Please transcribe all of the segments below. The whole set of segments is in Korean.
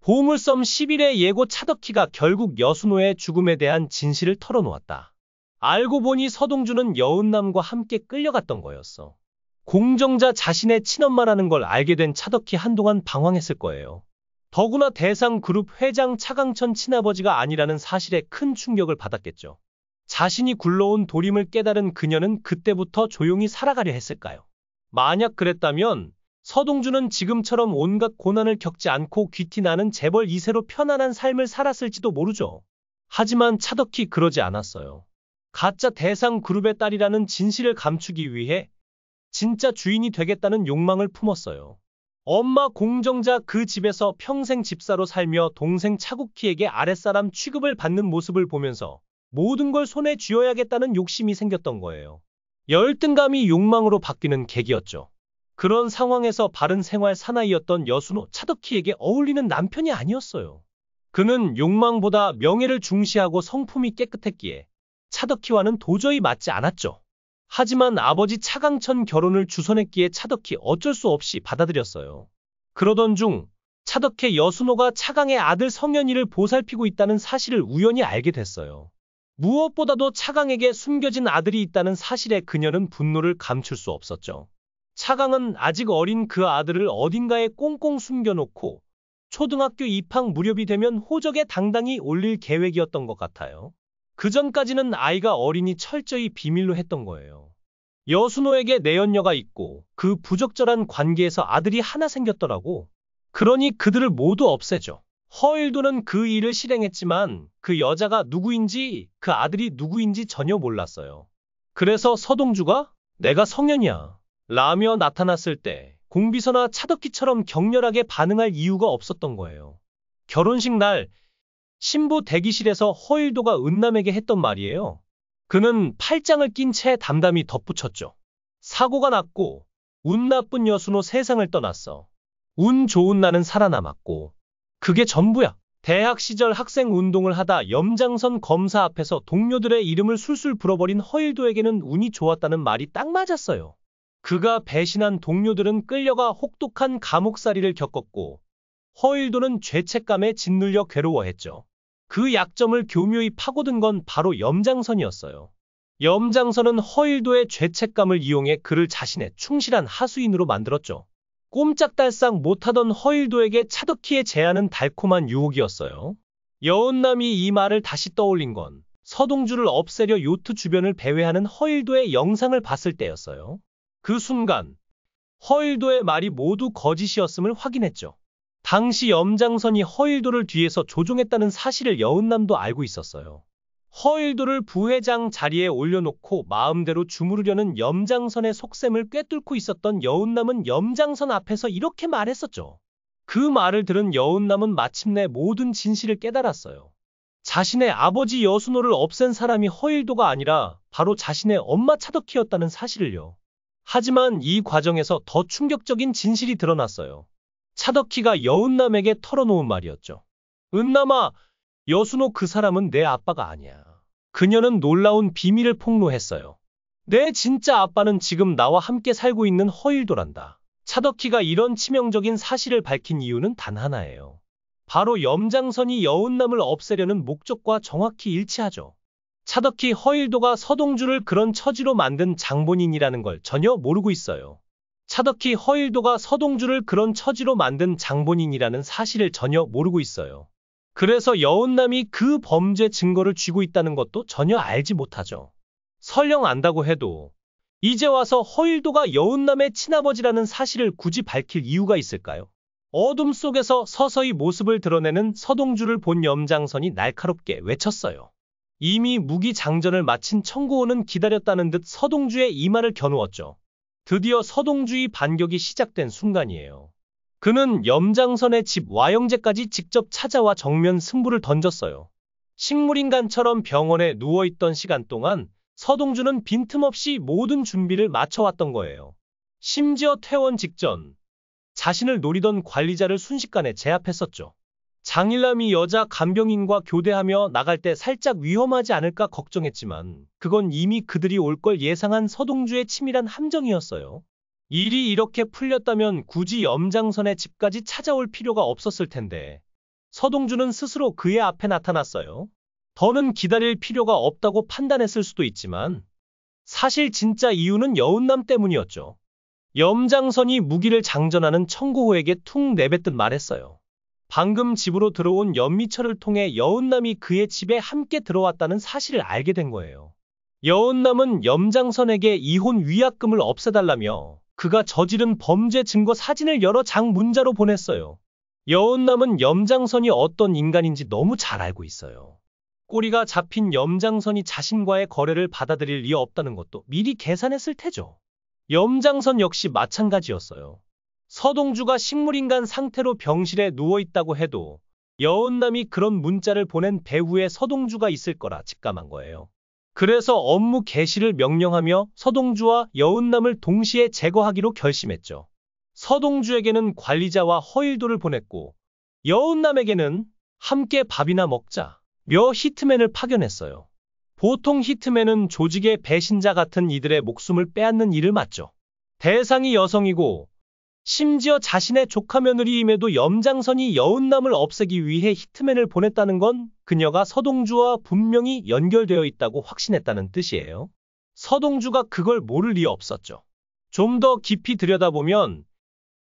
보물섬 10일의 예고 차덕희가 결국 여순호의 죽음에 대한 진실을 털어놓았다. 알고 보니 서동주는 여운남과 함께 끌려갔던 거였어. 공정자 자신의 친엄마라는 걸 알게 된 차덕희 한동안 방황했을 거예요. 더구나 대상그룹 회장 차강천 친아버지가 아니라는 사실에 큰 충격을 받았겠죠. 자신이 굴러온 도림을 깨달은 그녀는 그때부터 조용히 살아가려 했을까요? 만약 그랬다면 서동주는 지금처럼 온갖 고난을 겪지 않고 귀티나는 재벌 2세로 편안한 삶을 살았을지도 모르죠. 하지만 차덕희 그러지 않았어요. 가짜 대상그룹의 딸이라는 진실을 감추기 위해 진짜 주인이 되겠다는 욕망을 품었어요. 엄마 공정자 그 집에서 평생 집사로 살며 동생 차국희에게 아랫사람 취급을 받는 모습을 보면서 모든 걸 손에 쥐어야겠다는 욕심이 생겼던 거예요. 열등감이 욕망으로 바뀌는 계기였죠. 그런 상황에서 바른 생활 사나이였던 여순호 차덕희에게 어울리는 남편이 아니었어요. 그는 욕망보다 명예를 중시하고 성품이 깨끗했기에 차덕희와는 도저히 맞지 않았죠. 하지만 아버지 차강천 결혼을 주선했기에 차덕희 어쩔 수 없이 받아들였어요. 그러던 중 차덕희 여순호가 차강의 아들 성현이를 보살피고 있다는 사실을 우연히 알게 됐어요. 무엇보다도 차강에게 숨겨진 아들이 있다는 사실에 그녀는 분노를 감출 수 없었죠. 차강은 아직 어린 그 아들을 어딘가에 꽁꽁 숨겨놓고 초등학교 입학 무렵이 되면 호적에 당당히 올릴 계획이었던 것 같아요. 그 전까지는 아이가 어리니 철저히 비밀로 했던 거예요. 여순호에게 내연녀가 있고 그 부적절한 관계에서 아들이 하나 생겼더라고. 그러니 그들을 모두 없애죠. 허일도는 그 일을 실행했지만 그 여자가 누구인지 그 아들이 누구인지 전혀 몰랐어요. 그래서 서동주가 내가 성현이야 라며 나타났을 때 공비서나 차덕희처럼 격렬하게 반응할 이유가 없었던 거예요. 결혼식 날 신부 대기실에서 허일도가 은남에게 했던 말이에요. 그는 팔짱을 낀 채 담담히 덧붙였죠. 사고가 났고 운 나쁜 여순호 세상을 떠났어. 운 좋은 나는 살아남았고 그게 전부야. 대학 시절 학생 운동을 하다 염장선 검사 앞에서 동료들의 이름을 술술 불어버린 허일도에게는 운이 좋았다는 말이 딱 맞았어요. 그가 배신한 동료들은 끌려가 혹독한 감옥살이를 겪었고 허일도는 죄책감에 짓눌려 괴로워했죠. 그 약점을 교묘히 파고든 건 바로 염장선이었어요. 염장선은 허일도의 죄책감을 이용해 그를 자신의 충실한 하수인으로 만들었죠. 꼼짝달싹 못하던 허일도에게 차덕희의 제안은 달콤한 유혹이었어요. 여운남이 이 말을 다시 떠올린 건 서동주를 없애려 요트 주변을 배회하는 허일도의 영상을 봤을 때였어요. 그 순간 허일도의 말이 모두 거짓이었음을 확인했죠. 당시 염장선이 허일도를 뒤에서 조종했다는 사실을 여운남도 알고 있었어요. 허일도를 부회장 자리에 올려놓고 마음대로 주무르려는 염장선의 속셈을 꿰뚫고 있었던 여운남은 염장선 앞에서 이렇게 말했었죠. 그 말을 들은 여운남은 마침내 모든 진실을 깨달았어요. 자신의 아버지 여순호를 없앤 사람이 허일도가 아니라 바로 자신의 엄마 차덕희였다는 사실을요. 하지만 이 과정에서 더 충격적인 진실이 드러났어요. 차덕희가 여운남에게 털어놓은 말이었죠. 은남아, 여순호 그 사람은 내 아빠가 아니야. 그녀는 놀라운 비밀을 폭로했어요. 내 진짜 아빠는 지금 나와 함께 살고 있는 허일도란다. 차덕희가 이런 치명적인 사실을 밝힌 이유는 단 하나예요. 바로 염장선이 여운남을 없애려는 목적과 정확히 일치하죠. 차덕희 허일도가 서동주를 그런 처지로 만든 장본인이라는 걸 전혀 모르고 있어요. 차덕희 허일도가 서동주를 그런 처지로 만든 장본인이라는 사실을 전혀 모르고 있어요. 그래서 여운남이 그 범죄 증거를 쥐고 있다는 것도 전혀 알지 못하죠. 설령 안다고 해도 이제 와서 허일도가 여운남의 친아버지라는 사실을 굳이 밝힐 이유가 있을까요? 어둠 속에서 서서히 모습을 드러내는 서동주를 본 염장선이 날카롭게 외쳤어요. 이미 무기장전을 마친 청구호는 기다렸다는 듯 서동주의 이마를 겨누었죠. 드디어 서동주의 반격이 시작된 순간이에요. 그는 염장선의 집 와영제까지 직접 찾아와 정면 승부를 던졌어요. 식물인간처럼 병원에 누워있던 시간 동안 서동주는 빈틈없이 모든 준비를 마쳐왔던 거예요. 심지어 퇴원 직전 자신을 노리던 관리자를 순식간에 제압했었죠. 장일남이 여자 간병인과 교대하며 나갈 때 살짝 위험하지 않을까 걱정했지만 그건 이미 그들이 올 걸 예상한 서동주의 치밀한 함정이었어요. 일이 이렇게 풀렸다면 굳이 염장선의 집까지 찾아올 필요가 없었을 텐데 서동주는 스스로 그의 앞에 나타났어요. 더는 기다릴 필요가 없다고 판단했을 수도 있지만 사실 진짜 이유는 여운남 때문이었죠. 염장선이 무기를 장전하는 청고호에게 퉁 내뱉듯 말했어요. 방금 집으로 들어온 연미철을 통해 여운남이 그의 집에 함께 들어왔다는 사실을 알게 된 거예요. 여운남은 염장선에게 이혼 위약금을 없애달라며 그가 저지른 범죄 증거 사진을 여러 장 문자로 보냈어요. 여운남은 염장선이 어떤 인간인지 너무 잘 알고 있어요. 꼬리가 잡힌 염장선이 자신과의 거래를 받아들일 리 없다는 것도 미리 계산했을 테죠. 염장선 역시 마찬가지였어요. 서동주가 식물인간 상태로 병실에 누워있다고 해도 여운남이 그런 문자를 보낸 배후에 서동주가 있을 거라 직감한 거예요. 그래서 업무 개시를 명령하며 서동주와 여운남을 동시에 제거하기로 결심했죠. 서동주에게는 관리자와 허일도를 보냈고 여운남에게는 함께 밥이나 먹자 며 히트맨을 파견했어요. 보통 히트맨은 조직의 배신자 같은 이들의 목숨을 빼앗는 일을 맡죠. 대상이 여성이고 심지어 자신의 조카 며느리임에도 염장선이 여운남을 없애기 위해 히트맨을 보냈다는 건 그녀가 서동주와 분명히 연결되어 있다고 확신했다는 뜻이에요. 서동주가 그걸 모를 리 없었죠. 좀 더 깊이 들여다보면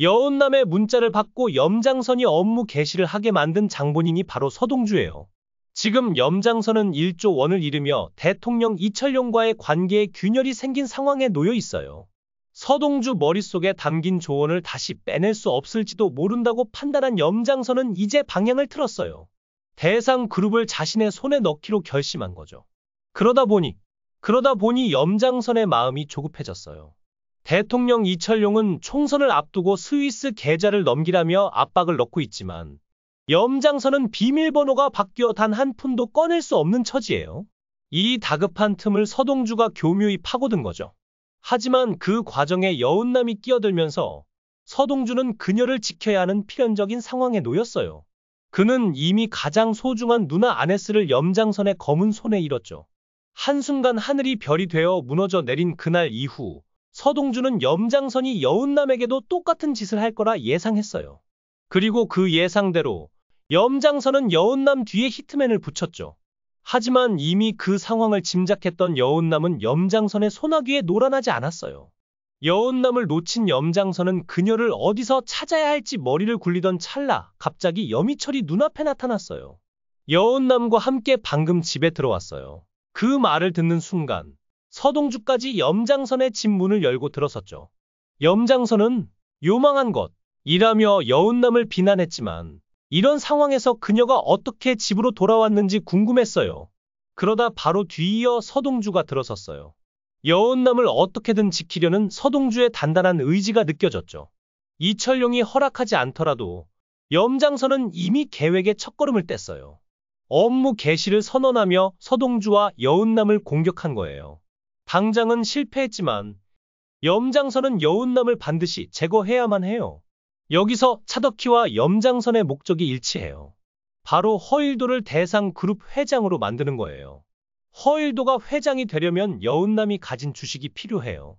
여운남의 문자를 받고 염장선이 업무 개시를 하게 만든 장본인이 바로 서동주예요. 지금 염장선은 1조 원을 잃으며 대통령 이철용과의 관계에 균열이 생긴 상황에 놓여 있어요. 서동주 머릿속에 담긴 조언을 다시 빼낼 수 없을지도 모른다고 판단한 염장선은 이제 방향을 틀었어요. 대상그룹을 자신의 손에 넣기로 결심한 거죠. 그러다 보니 염장선의 마음이 조급해졌어요. 대통령 이철용은 총선을 앞두고 스위스 계좌를 넘기라며 압박을 넣고 있지만 염장선은 비밀번호가 바뀌어 단 한 푼도 꺼낼 수 없는 처지예요. 이 다급한 틈을 서동주가 교묘히 파고든 거죠. 하지만 그 과정에 여운남이 끼어들면서 서동주는 그녀를 지켜야 하는 필연적인 상황에 놓였어요. 그는 이미 가장 소중한 누나 아네스를 염장선의 검은 손에 잃었죠. 한순간 하늘이 별이 되어 무너져 내린 그날 이후 서동주는 염장선이 여운남에게도 똑같은 짓을 할 거라 예상했어요. 그리고 그 예상대로 염장선은 여운남 뒤에 히트맨을 붙였죠. 하지만 이미 그 상황을 짐작했던 여운남은 염장선의 소나기에 놀아나지 않았어요. 여운남을 놓친 염장선은 그녀를 어디서 찾아야 할지 머리를 굴리던 찰나 갑자기 여미철이 눈앞에 나타났어요. 여운남과 함께 방금 집에 들어왔어요. 그 말을 듣는 순간 서동주까지 염장선의 집 문을 열고 들어섰죠. 염장선은 요망한 것이라며 여운남을 비난했지만 이런 상황에서 그녀가 어떻게 집으로 돌아왔는지 궁금했어요. 그러다 바로 뒤이어 서동주가 들어섰어요. 여운남을 어떻게든 지키려는 서동주의 단단한 의지가 느껴졌죠. 이철용이 허락하지 않더라도 염장선은 이미 계획의 첫걸음을 뗐어요. 업무 개시를 선언하며 서동주와 여운남을 공격한 거예요. 당장은 실패했지만 염장선은 여운남을 반드시 제거해야만 해요. 여기서 차덕희와 염장선의 목적이 일치해요. 바로 허일도를 대상그룹 회장으로 만드는 거예요. 허일도가 회장이 되려면 여운남이 가진 주식이 필요해요.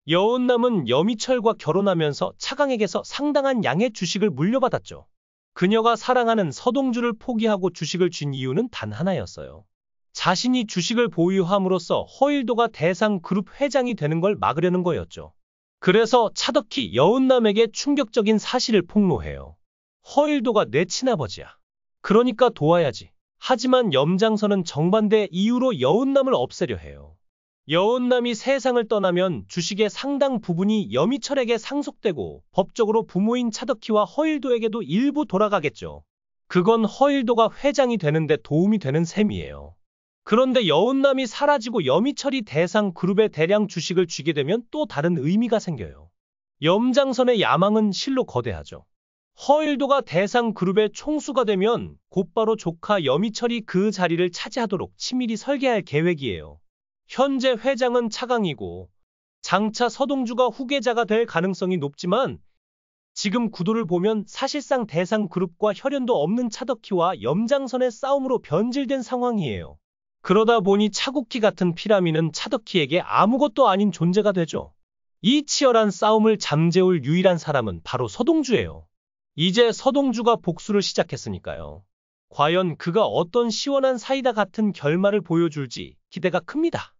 여운남은 여미철과 결혼하면서 차강에게서 상당한 양의 주식을 물려받았죠. 그녀가 사랑하는 서동주를 포기하고 주식을 쥔 이유는 단 하나였어요. 자신이 주식을 보유함으로써 허일도가 대상그룹 회장이 되는 걸 막으려는 거였죠. 그래서 차덕희 여운남에게 충격적인 사실을 폭로해요. 허일도가 내 친아버지야. 그러니까 도와야지. 하지만 염장선은 정반대 이유로 여운남을 없애려 해요. 여운남이 세상을 떠나면 주식의 상당 부분이 여미철에게 상속되고 법적으로 부모인 차덕희와 허일도에게도 일부 돌아가겠죠. 그건 허일도가 회장이 되는데 도움이 되는 셈이에요. 그런데 여운남이 사라지고 여미철이 대상그룹에 대량 주식을 쥐게 되면 또 다른 의미가 생겨요. 염장선의 야망은 실로 거대하죠. 허일도가 대상그룹의 총수가 되면 곧바로 조카 여미철이 그 자리를 차지하도록 치밀히 설계할 계획이에요. 현재 회장은 차강이고 장차 서동주가 후계자가 될 가능성이 높지만 지금 구도를 보면 사실상 대상그룹과 혈연도 없는 차덕희와 염장선의 싸움으로 변질된 상황이에요. 그러다 보니 차국희 같은 피라미는 차덕희에게 아무것도 아닌 존재가 되죠. 이 치열한 싸움을 잠재울 유일한 사람은 바로 서동주예요. 이제 서동주가 복수를 시작했으니까요. 과연 그가 어떤 시원한 사이다 같은 결말을 보여줄지 기대가 큽니다.